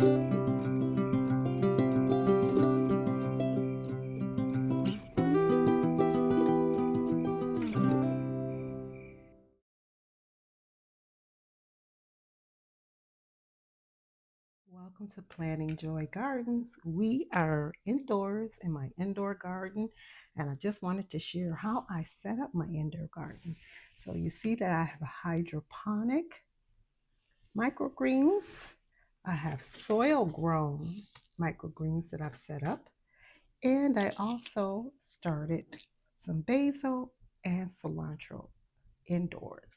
Welcome to Planting Joy Gardens. We are indoors in my indoor garden, and I just wanted to share how I set up my indoor garden. So you see that I have a hydroponic microgreens. I have soil grown microgreens that I've set up, and I also started some basil and cilantro indoors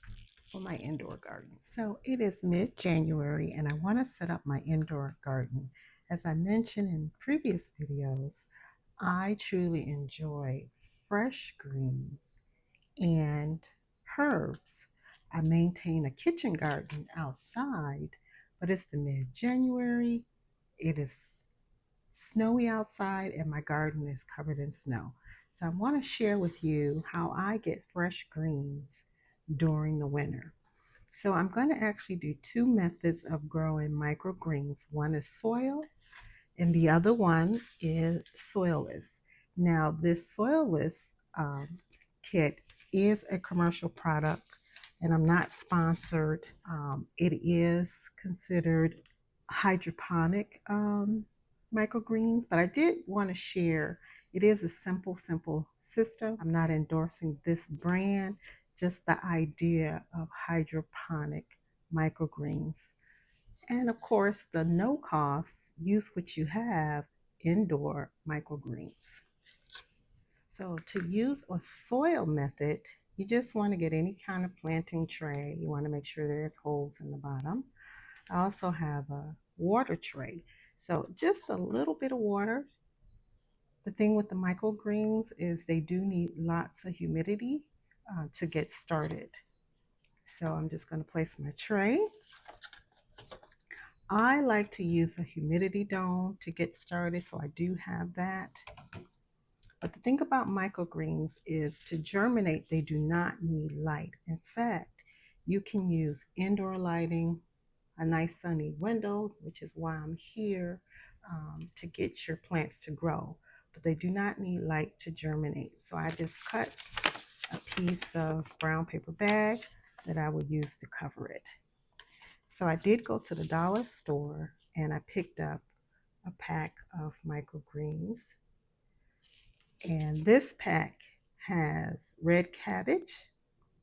for my indoor garden. So it is mid-January and I want to set up my indoor garden. As I mentioned in previous videos, I truly enjoy fresh greens and herbs. I maintain a kitchen garden outside, but it's the mid-January. It is snowy outside and my garden is covered in snow. So I want to share with you how I get fresh greens during the winter. So I'm going to actually do two methods of growing microgreens. One is soil and the other one is soilless. Now this soilless kit is a commercial product and I'm not sponsored. It is considered hydroponic microgreens, but I did want to share. It is a simple system. I'm not endorsing this brand, just the idea of hydroponic microgreens. And of course, the no cost, use what you have indoor microgreens. So to use a soil method, you just want to get any kind of planting tray. You want to make sure there's holes in the bottom. I also have a water tray. So just a little bit of water. The thing with the microgreens is they do need lots of humidity to get started. So I'm just going to place my tray. I like to use a humidity dome to get started, so I do have that. But the thing about microgreens is to germinate, they do not need light. In fact, you can use indoor lighting, a nice sunny window, which is why I'm here, to get your plants to grow. But they do not need light to germinate. So I just cut a piece of brown paper bag that I will use to cover it. So I did go to the dollar store and I picked up a pack of microgreens. And this pack has red cabbage,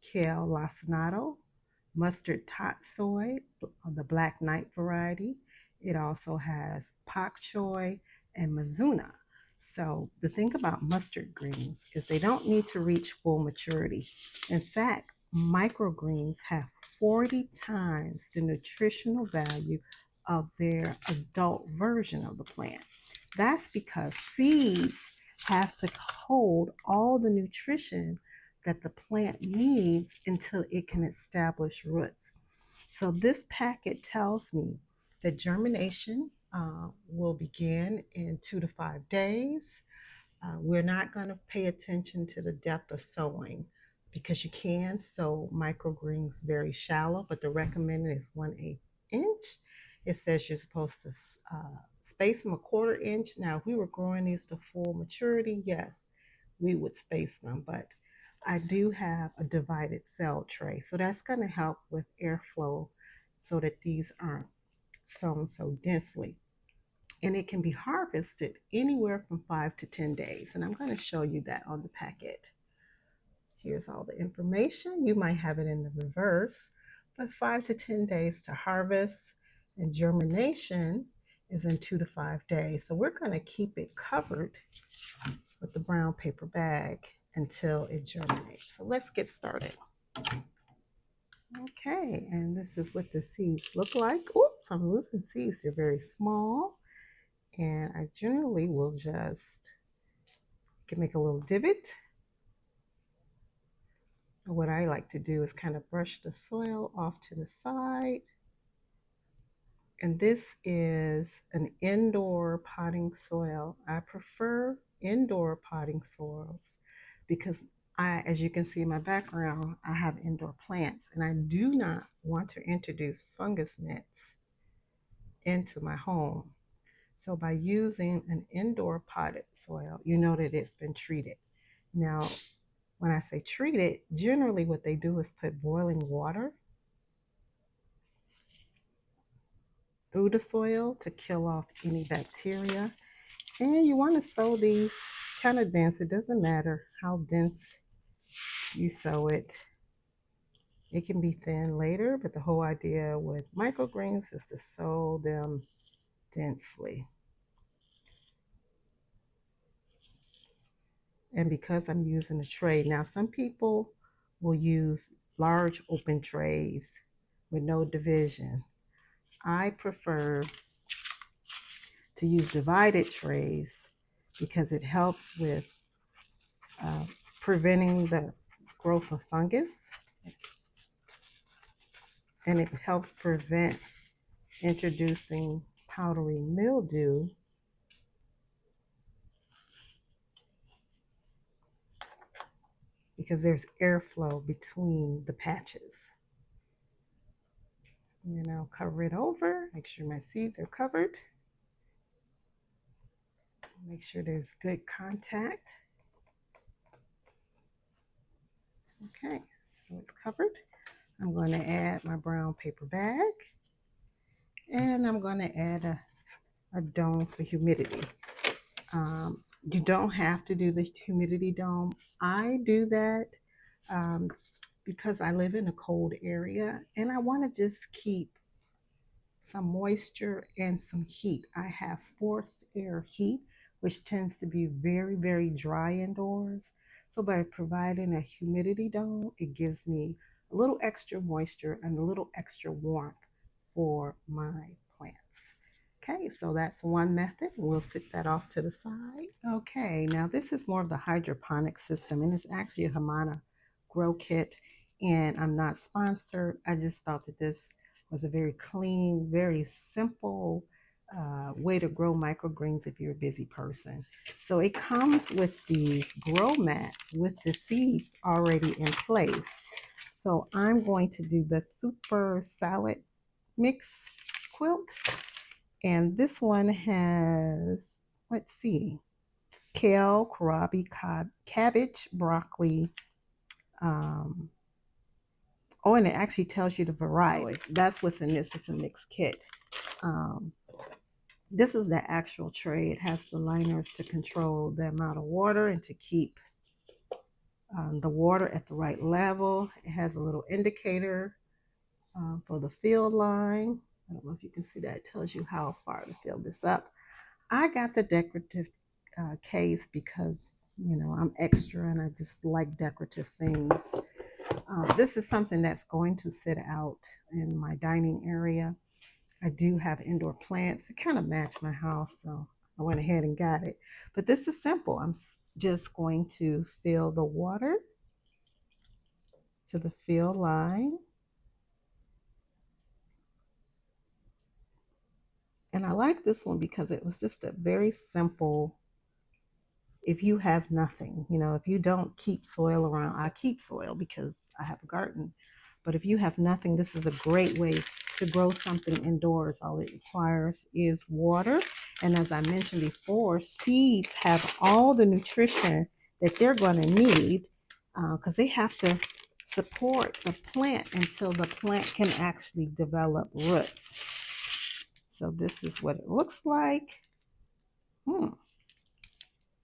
kale lacinato, mustard tot soy, the black knight variety. It also has pak choy and mizuna. So the thing about mustard greens is they don't need to reach full maturity. In fact, microgreens have 40 times the nutritional value of their adult version of the plant. That's because seeds have to hold all the nutrition that the plant needs until it can establish roots. So this packet tells me that germination will begin in 2 to 5 days. We're not going to pay attention to the depth of sowing because you can sow microgreens very shallow, but the recommended is 1/8 inch. It says you're supposed to space them 1/4 inch. Now, if we were growing these to full maturity, yes, we would space them, but I do have a divided cell tray. So that's going to help with airflow so that these aren't sown so densely. And it can be harvested anywhere from 5 to 10 days. And I'm going to show you that on the packet. Here's all the information. You might have it in the reverse, but 5 to 10 days to harvest, and germination is in 2 to 5 days. So we're going to keep it covered with the brown paper bag until it germinates. So let's get started. Okay, and this is what the seeds look like. Oops, I'm losing seeds. They're very small. And I generally will just make a little divot. What I like to do is kind of brush the soil off to the side. And this is an indoor potting soil. I prefer indoor potting soils because as you can see in my background, I have indoor plants and I do not want to introduce fungus nets into my home. So by using an indoor potted soil, you know that it's been treated. Now, when I say treated, generally what they do is put boiling water through the soil to kill off any bacteria. And you want to sow these kind of dense. It doesn't matter how dense you sow it. It can be thin later, but the whole idea with microgreens is to sow them densely. And because I'm using a tray, now some people will use large open trays with no division. I prefer to use divided trays because it helps with uh, preventing the growth of fungus, and it helps prevent introducing powdery mildew because there's airflow between the patches. And then I'll cover it over, make sure my seeds are covered. Make sure there's good contact. Okay, so it's covered. I'm going to add my brown paper bag, and I'm going to add a dome for humidity. You don't have to do the humidity dome. I do that because I live in a cold area and I want to just keep some moisture and some heat. I have forced air heat, which tends to be very, very dry indoors. So by providing a humidity dome, it gives me a little extra moisture and a little extra warmth for my plants. Okay, so that's one method. We'll sit that off to the side. Okay, now this is more of the hydroponic system, and it's actually a Humana grow kit, and I'm not sponsored. I just thought that this was a very clean, very simple way to grow microgreens if you're a busy person. So it comes with the grow mats with the seeds already in place. So I'm going to do the super salad mix quilt. And this one has, let's see, kale, kohlrabi, cabbage, broccoli. Oh, and it actually tells you the variety. That's what's in this. It's a mixed kit. This is the actual tray. It has the liners to control the amount of water and to keep the water at the right level. It has a little indicator for the field line. I don't know if you can see that. It tells you how far to fill this up. I got the decorative case because, you know, I'm extra and I just like decorative things. This is something that's going to sit out in my dining area. I do have indoor plants that kind of match my house, so I went ahead and got it. But this is simple. I'm just going to fill the water to the fill line. And I like this one because it was just a very simple, if you have nothing, you know, if you don't keep soil around, I keep soil because I have a garden. But if you have nothing, this is a great way to grow something indoors. All it requires is water. And as I mentioned before, seeds have all the nutrition that they're going to need because they have to support the plant until the plant can actually develop roots. So this is what it looks like.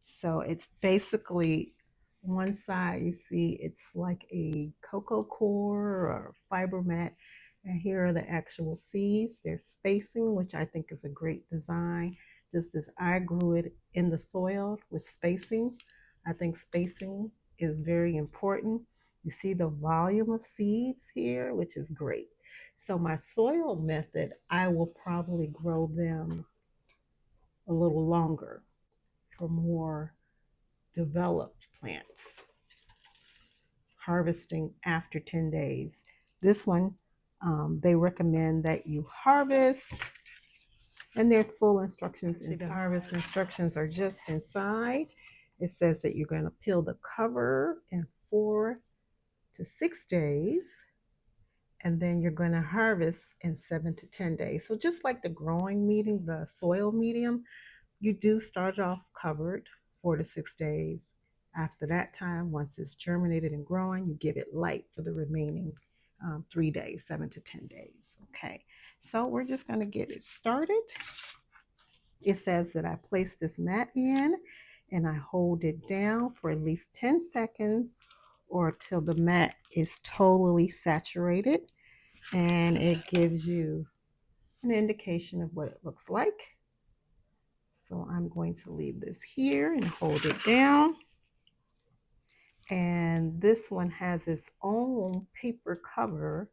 So it's basically one side, you see it's like a cocoa core or fiber mat. And here are the actual seeds. There's spacing, which I think is a great design. Just as I grew it in the soil with spacing, I think spacing is very important. You see the volume of seeds here, which is great. So my soil method, I will probably grow them a little longer for more developed plants. Harvesting after 10 days. This one, they recommend that you harvest, and there's full instructions. The harvest instructions are just inside. It says that you're going to peel the cover in 4 to 6 days, and then you're going to harvest in 7 to 10 days. So just like the growing medium, the soil medium, you do start off covered 4 to 6 days. After that time, once it's germinated and growing, you give it light for the remaining 3 days, 7 to 10 days. Okay, so we're just going to get it started. It says that I place this mat in and I hold it down for at least 10 seconds or till the mat is totally saturated, and it gives you an indication of what it looks like. So I'm going to leave this here and hold it down. And this one has its own paper cover.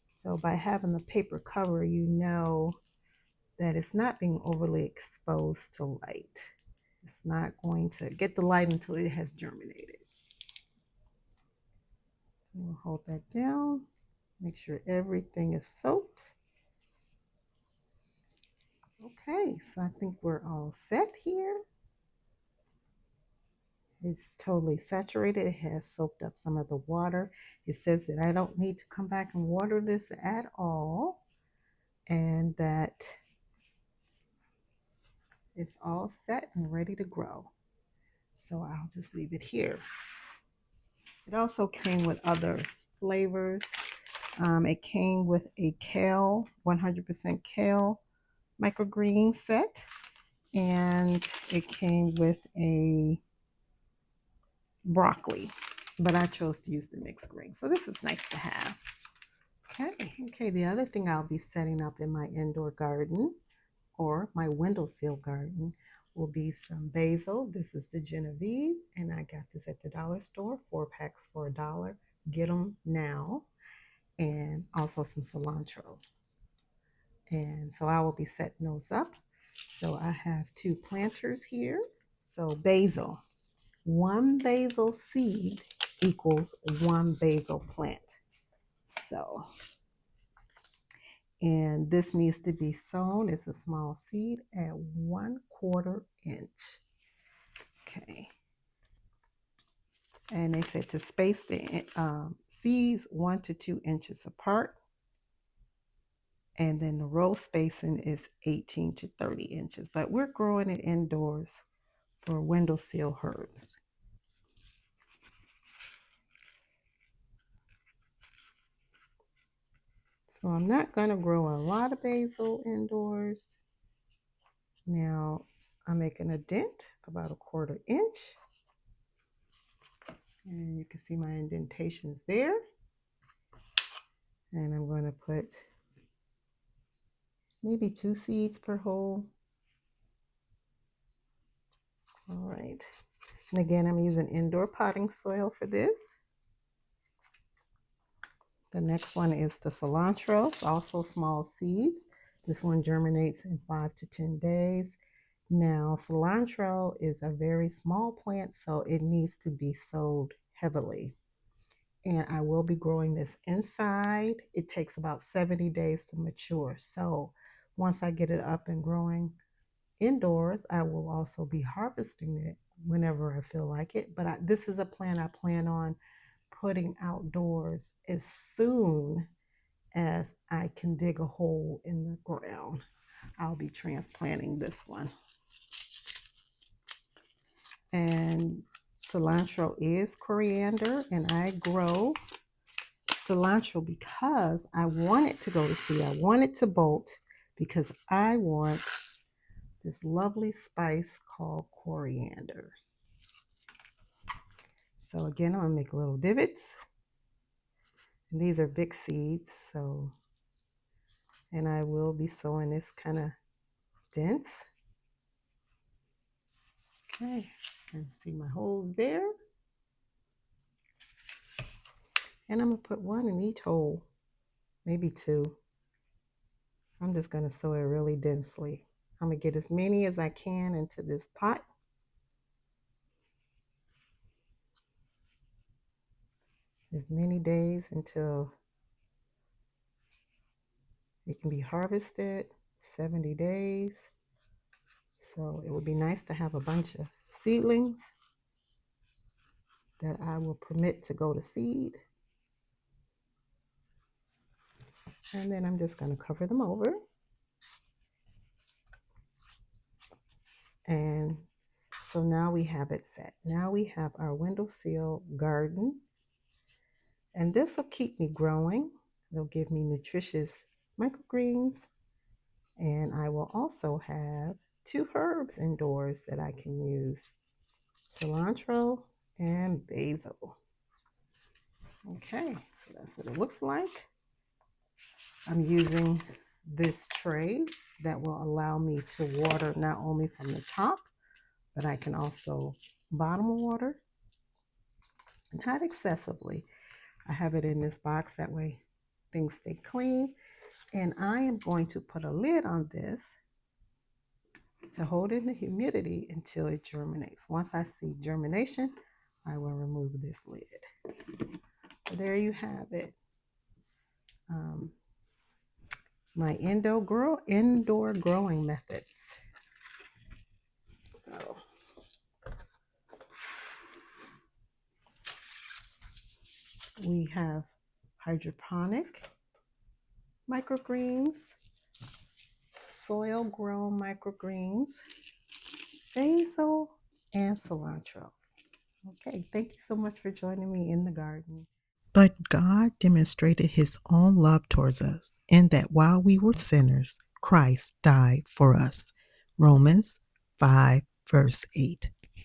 So by having the paper cover, you know that it's not being overly exposed to light. It's not going to get the light until it has germinated. So we'll hold that down. Make sure everything is soaked. Okay, so I think we're all set here. It's totally saturated. It has soaked up some of the water. It says that I don't need to come back and water this at all, and that it's all set and ready to grow. So I'll just leave it here. It also came with other flavors. It came with a kale, 100% kale microgreen set, and it came with a broccoli, but I chose to use the mixed green. So this is nice to have. Okay, the other thing I'll be setting up in my indoor garden or my windowsill garden will be some basil. This is the Genevieve, and I got this at the dollar store, 4 packs for $1. Get them now. And also some cilantros. And so I will be setting those up. So I have 2 planters here. So basil, 1 basil seed equals 1 basil plant. So, and this needs to be sown. It's a small seed at 1/4 inch. Okay. And they said to space the seeds 1 to 2 inches apart. And then the row spacing is 18 to 30 inches. But we're growing it indoors for windowsill herbs. So I'm not going to grow a lot of basil indoors. Now I'm making a dent about 1/4 inch. And you can see my indentations there. And I'm going to put maybe 2 seeds per hole. All right. And again, I'm using indoor potting soil for this. The next one is the cilantro. It's also small seeds. This one germinates in 5 to 10 days. Now, cilantro is a very small plant, so it needs to be sowed heavily. And I will be growing this inside. It takes about 70 days to mature. So once I get it up and growing indoors, I will also be harvesting it whenever I feel like it. But this is a plant I plan on putting outdoors as soon as I can dig a hole in the ground. I'll be transplanting this one. And cilantro is coriander, and I grow cilantro because I want it to go to seed. I want it to bolt because I want this lovely spice called coriander. So again, I'm gonna make little divots. And these are big seeds, so, and I will be sowing this kind of dense. Okay, and see my holes there. And I'm gonna put 1 in each hole, maybe 2. I'm just gonna sow it really densely. I'm gonna get as many as I can into this pot. As many days until it can be harvested, 70 days. So it would be nice to have a bunch of seedlings that I will permit to go to seed. And then I'm just going to cover them over. And so now we have it set. Now we have our windowsill garden. And this will keep me growing. It'll give me nutritious microgreens. And I will also have 2 herbs indoors that I can use. Cilantro and basil. Okay, so that's what it looks like. I'm using this tray that will allow me to water not only from the top, but I can also bottom water, not excessively. I have it in this box, that way things stay clean. And I am going to put a lid on this to hold in the humidity until it germinates. Once I see germination, I will remove this lid. So there you have it. My indoor growing methods. So we have hydroponic microgreens, soil grown microgreens, basil, and cilantro. Okay, thank you so much for joining me in the garden. But God demonstrated his own love towards us in that while we were sinners, Christ died for us. Romans 5, verse 8.